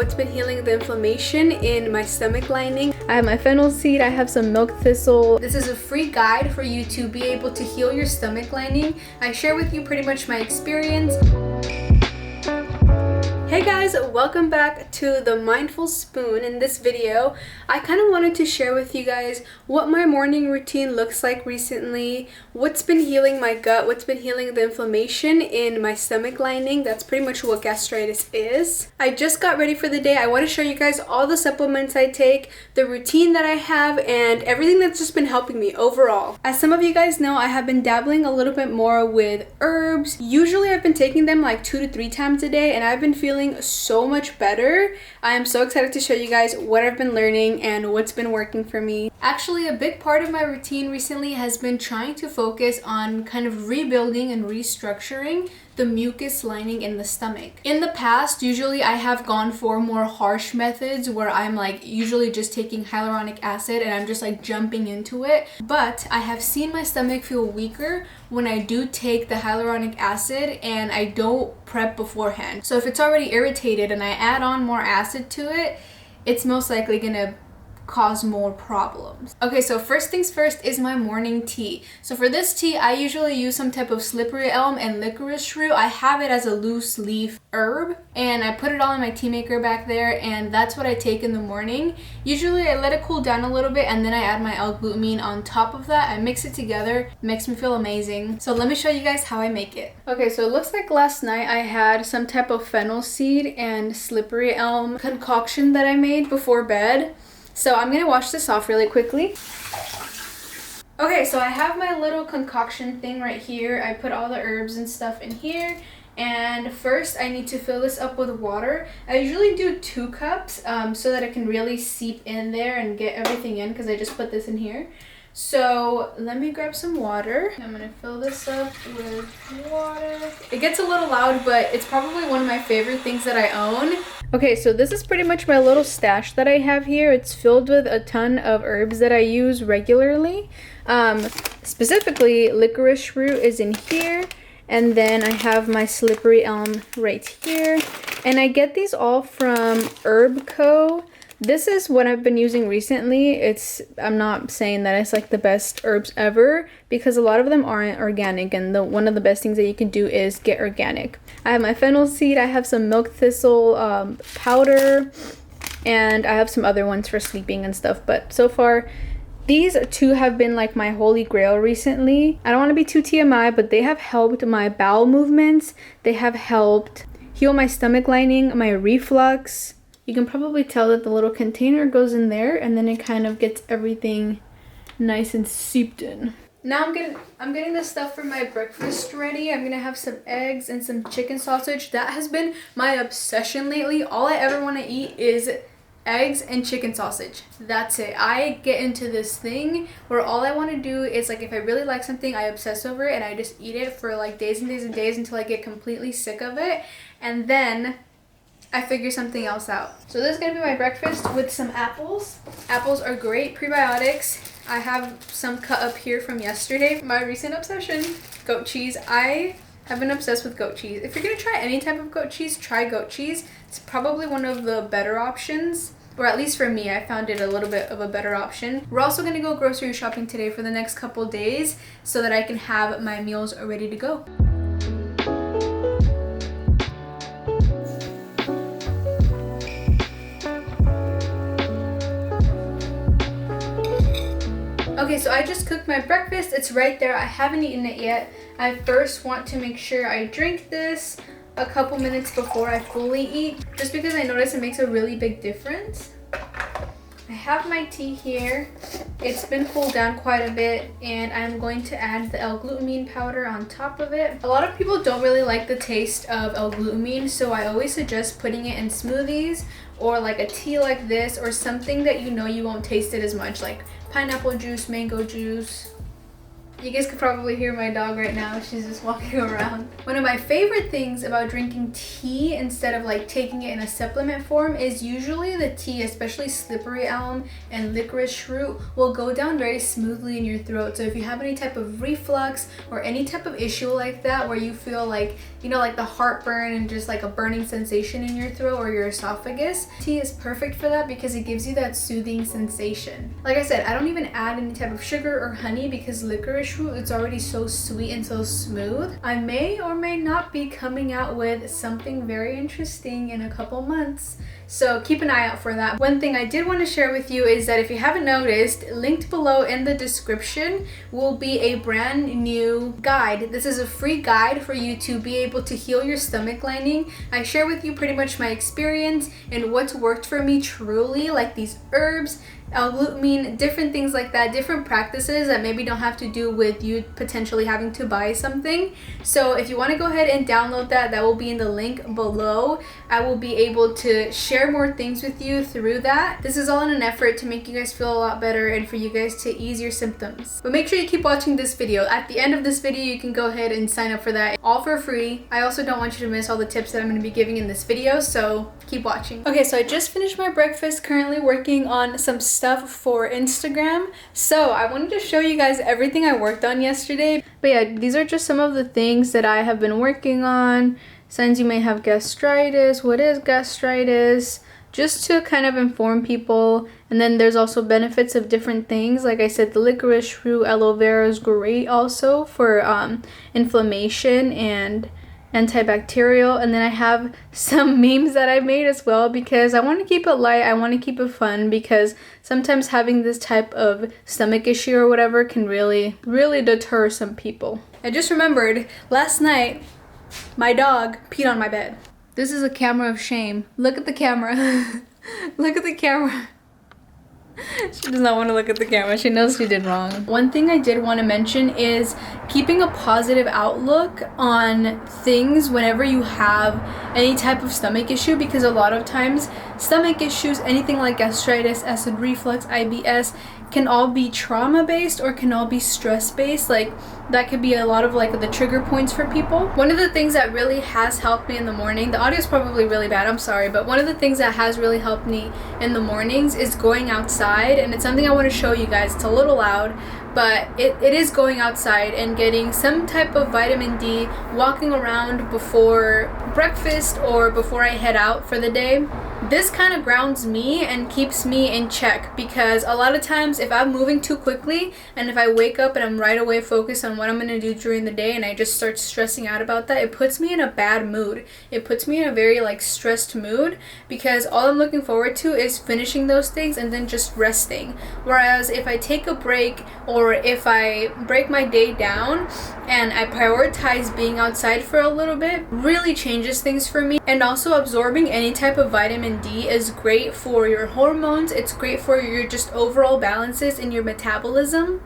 what's been healing the inflammation in my stomach lining. I have my fennel seed, I have some milk thistle. This is a free guide for you to be able to heal your stomach lining. I share with you pretty much my experience. Hey guys, welcome back to the Mindful Spoon. In this video, I kind of wanted to share with you guys what my morning routine looks like recently, what's been healing my gut, what's been healing the inflammation in my stomach lining. That's pretty much what gastritis is. I just got ready for the day. I want to show you guys all the supplements I take, the routine that I have, and everything that's just been helping me overall. As some of you guys know, I have been dabbling a little bit more with herbs. Usually I've been taking them like 2 to 3 times a day, and I've been feeling so much better. I am so excited to show you guys what I've been learning and what's been working for me. Actually, a big part of my routine recently has been trying to focus on kind of rebuilding and restructuring the mucus lining in the stomach. In the past, usually I have gone for more harsh methods where I'm like usually just taking hyaluronic acid and I'm just like jumping into it. But I have seen my stomach feel weaker when I do take the hyaluronic acid and I don't prep beforehand. So if it's already irritated and I add on more acid to it, it's most likely gonna cause more problems. Okay, so first things first is my morning tea. So for this tea, I usually use some type of slippery elm and licorice root. I have it as a loose leaf herb and I put it all in my tea maker back there, and that's what I take in the morning. Usually I let it cool down a little bit and then I add my L-glutamine on top of that. I mix it together. It makes me feel amazing. So let me show you guys how I make it. Okay, so it looks like last night I had some type of fennel seed and slippery elm concoction that I made before bed. So I'm gonna wash this off really quickly. Okay, so I have my little concoction thing right here. I put all the herbs and stuff in here. And first I need to fill this up with water. I usually do 2 cups so that it can really seep in there and get everything in, because I just put this in here. So let me grab some water. I'm gonna fill this up with water. It gets a little loud, but it's probably one of my favorite things that I own. Okay, so this is pretty much my little stash that I have here. It's filled with a ton of herbs that I use regularly. Specifically, licorice root is in here. And then I have my slippery elm right here. And I get these all from Herb Co. This is what I've been using recently. I'm not saying that it's like the best herbs ever, because a lot of them aren't organic, and one of the best things that you can do is get organic. I have my fennel seed, I have some milk thistle powder, and I have some other ones for sleeping and stuff. But so far, these 2 have been like my holy grail recently. I don't want to be too TMI, but they have helped my bowel movements. They have helped heal my stomach lining, my reflux. You can probably tell that the little container goes in there and then it kind of gets everything nice and seeped in. Now I'm getting the stuff for my breakfast ready. I'm gonna have some eggs and some chicken sausage. That has been my obsession lately. All I ever want to eat is eggs and chicken sausage. That's it. I get into this thing where all I want to do is, like, if I really like something, I obsess over it and I just eat it for like days and days and days until I get completely sick of it, and then I figure something else out. So this is gonna be my breakfast with some apples. Apples are great prebiotics. I have some cut up here from yesterday. My recent obsession, goat cheese. I have been obsessed with goat cheese. If you're gonna try any type of goat cheese, try goat cheese. It's probably one of the better options, or at least for me, I found it a little bit of a better option. We're also gonna go grocery shopping today for the next couple days so that I can have my meals ready to go. Okay, so I just cooked my breakfast. It's right there. I haven't eaten it yet. I first want to make sure I drink this a couple minutes before I fully eat, just because I notice it makes a really big difference. I have my tea here. It's been cooled down quite a bit, and I'm going to add the L-glutamine powder on top of it. A lot of people don't really like the taste of L-glutamine, so I always suggest putting it in smoothies or like a tea like this, or something that you know you won't taste it as much, like pineapple juice, mango juice. You guys could probably hear my dog right now. She's just walking around. One of my favorite things about drinking tea instead of like taking it in a supplement form is usually the tea, especially slippery elm and licorice root, will go down very smoothly in your throat. So if you have any type of reflux or any type of issue like that where you feel like, you know, like the heartburn and just like a burning sensation in your throat or your esophagus, tea is perfect for that because it gives you that soothing sensation. Like I said, I don't even add any type of sugar or honey because licorice root, it's already so sweet and so smooth. I may or may not be coming out with something very interesting in a couple months, so keep an eye out for that. One thing I did want to share with you is that if you haven't noticed, linked below in the description will be a brand new guide. This is a free guide for you to be able to heal your stomach lining. I share with you pretty much my experience and what's worked for me truly, like these herbs, L-glutamine, different things like that, different practices that maybe don't have to do with you potentially having to buy something. So if you want to go ahead and download that, that will be in the link below. I will be able to share more things with you through that. This is all in an effort to make you guys feel a lot better and for you guys to ease your symptoms. But make sure you keep watching this video. At the end of this video, you can go ahead and sign up for that, all for free. I also don't want you to miss all the tips that I'm going to be giving in this video, so keep watching. Okay, so I just finished my breakfast, currently working on some stuff for Instagram. So I wanted to show you guys everything I worked on yesterday. But yeah, these are just some of the things that I have been working on. Signs you may have gastritis. What is gastritis? Just to kind of inform people. And then there's also benefits of different things. Like I said, the licorice root, aloe vera is great also for inflammation and antibacterial. And then I have some memes that I made as well because I want to keep it light, I want to keep it fun, because sometimes having this type of stomach issue or whatever can really deter some people. I just remembered last night my dog peed on my bed. This is a camera of shame. Look at the camera. Look at the camera. She does not want to look at the camera. She knows she did wrong. One thing I did want to mention is keeping a positive outlook on things whenever you have any type of stomach issue, because a lot of times stomach issues, anything like gastritis, acid reflux, IBS, can all be trauma based or can all be stress based. Like that could be a lot of like the trigger points for people. One of the things that really has helped me in the morning, the audio is probably really bad, I'm sorry, but one of the things that has really helped me in the mornings is going outside. And it's something I want to show you guys. It's a little loud, but it is going outside and getting some type of vitamin D, walking around before breakfast or before I head out for the day. This kind of grounds me and keeps me in check, because a lot of times if I'm moving too quickly and if I wake up and I'm right away focused on what I'm going to do during the day and I just start stressing out about that, it puts me in a bad mood. It puts me in a very like stressed mood, because all I'm looking forward to is finishing those things and then just resting. Whereas if I take a break or if I break my day down and I prioritize being outside for a little bit, really changes things for me. And also absorbing any type of vitamin D is great for your hormones. It's great for your just overall balances in your metabolism.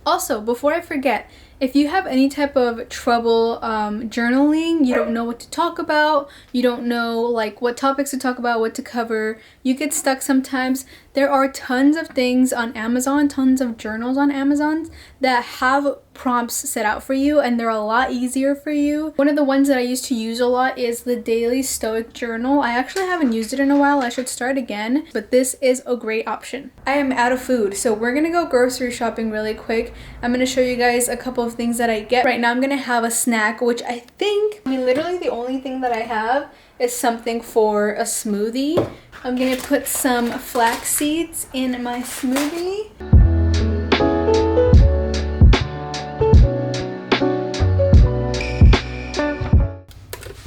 Also, before I forget, if you have any type of trouble journaling, you don't know what to talk about, you don't know like what topics to talk about, what to cover, you get stuck sometimes, there are tons of things on Amazon, tons of journals on Amazon that have prompts set out for you, and they're a lot easier for you. One of the ones that I used to use a lot is the Daily Stoic Journal. I actually haven't used it in a while. I should start again, but this is a great option. I am out of food, so we're gonna go grocery shopping really quick. I'm gonna show you guys a couple of things that I get. Right now I'm gonna have a snack, which I mean literally the only thing that I have is something for a smoothie. I'm gonna put some flax seeds in my smoothie.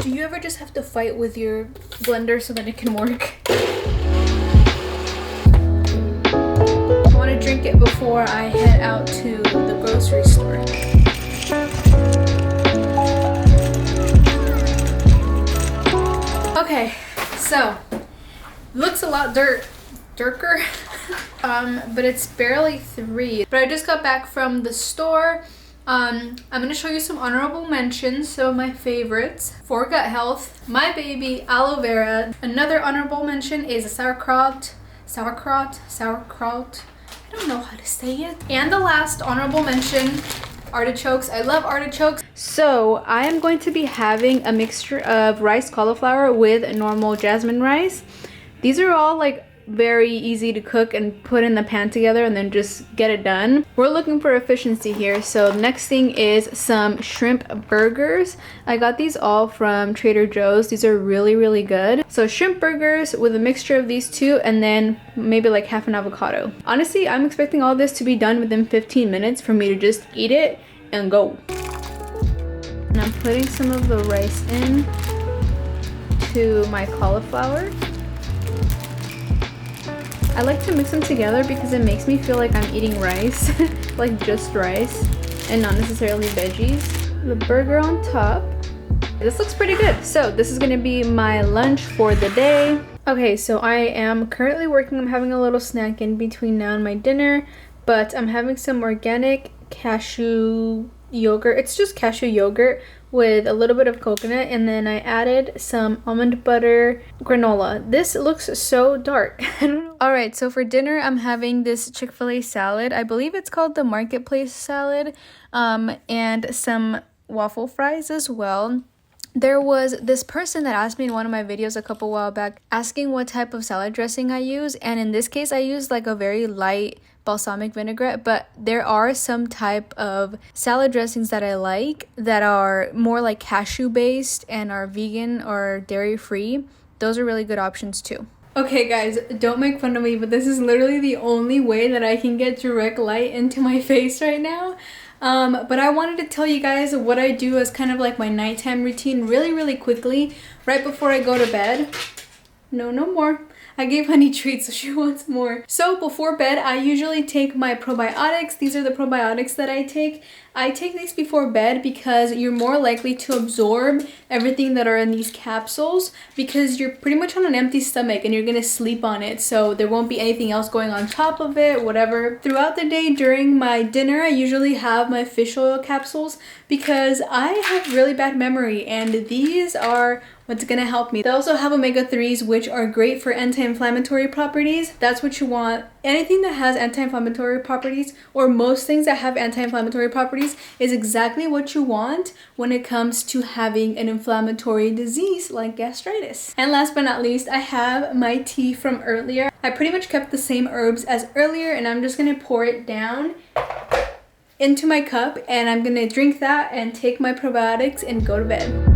Do you ever just have to fight with your blender so that it can work? I want to drink it before I head out to the grocery store. Okay, so looks a lot darker, but it's barely 3. But I just got back from the store. I'm going to show you some honorable mentions, some of my favorites. For gut health, my baby aloe vera. Another honorable mention is a sauerkraut. sauerkraut. I don't know how to say it. And the last honorable mention, artichokes. I love artichokes. So I am going to be having a mixture of rice cauliflower with normal jasmine rice. These are all like very easy to cook and put in the pan together and then just get it done. We're looking for efficiency here, so next thing is some shrimp burgers. I got these all from Trader Joe's. These are really good. So shrimp burgers with a mixture of these two and then maybe like half an avocado. Honestly, I'm expecting all this to be done within 15 minutes for me to just eat it and go. And I'm putting some of the rice in to my cauliflower. I like to mix them together because it makes me feel like I'm eating rice, like just rice and not necessarily veggies. The burger on top. This looks pretty good. So this is gonna be my lunch for the day. Okay, so I am currently working. I'm having a little snack in between now and my dinner, but I'm having some organic cashew yogurt. It's just cashew yogurt with a little bit of coconut, and then I added some almond butter granola. This looks so dark. I don't know. Alright, so for dinner I'm having this Chick-fil-A salad. I believe it's called the Marketplace salad, and some waffle fries as well. There was this person that asked me in one of my videos a couple while back asking what type of salad dressing I use, and in this case I used like a very light balsamic vinaigrette, but there are some type of salad dressings that I like that are more like cashew based and are vegan or dairy free. Those are really good options too. Okay guys, don't make fun of me, but this is literally the only way that I can get direct light into my face right now. But I wanted to tell you guys what I do as kind of like my nighttime routine really quickly right before I go to bed. No more. I gave Honey treats, so she wants more. So before bed, I usually take my probiotics. These are the probiotics that I take. I take these before bed because you're more likely to absorb everything that are in these capsules because you're pretty much on an empty stomach and you're gonna sleep on it. So there won't be anything else going on top of it, whatever. Throughout the day during my dinner, I usually have my fish oil capsules because I have really bad memory and these are what's gonna help me. They also have omega-3s, which are great for anti-inflammatory properties. That's what you want. Anything that has anti-inflammatory properties, or most things that have anti-inflammatory properties, is exactly what you want when it comes to having an inflammatory disease like gastritis. And last but not least, I have my tea from earlier. I pretty much kept the same herbs as earlier, and I'm just gonna pour it down into my cup, and I'm gonna drink that and take my probiotics and go to bed.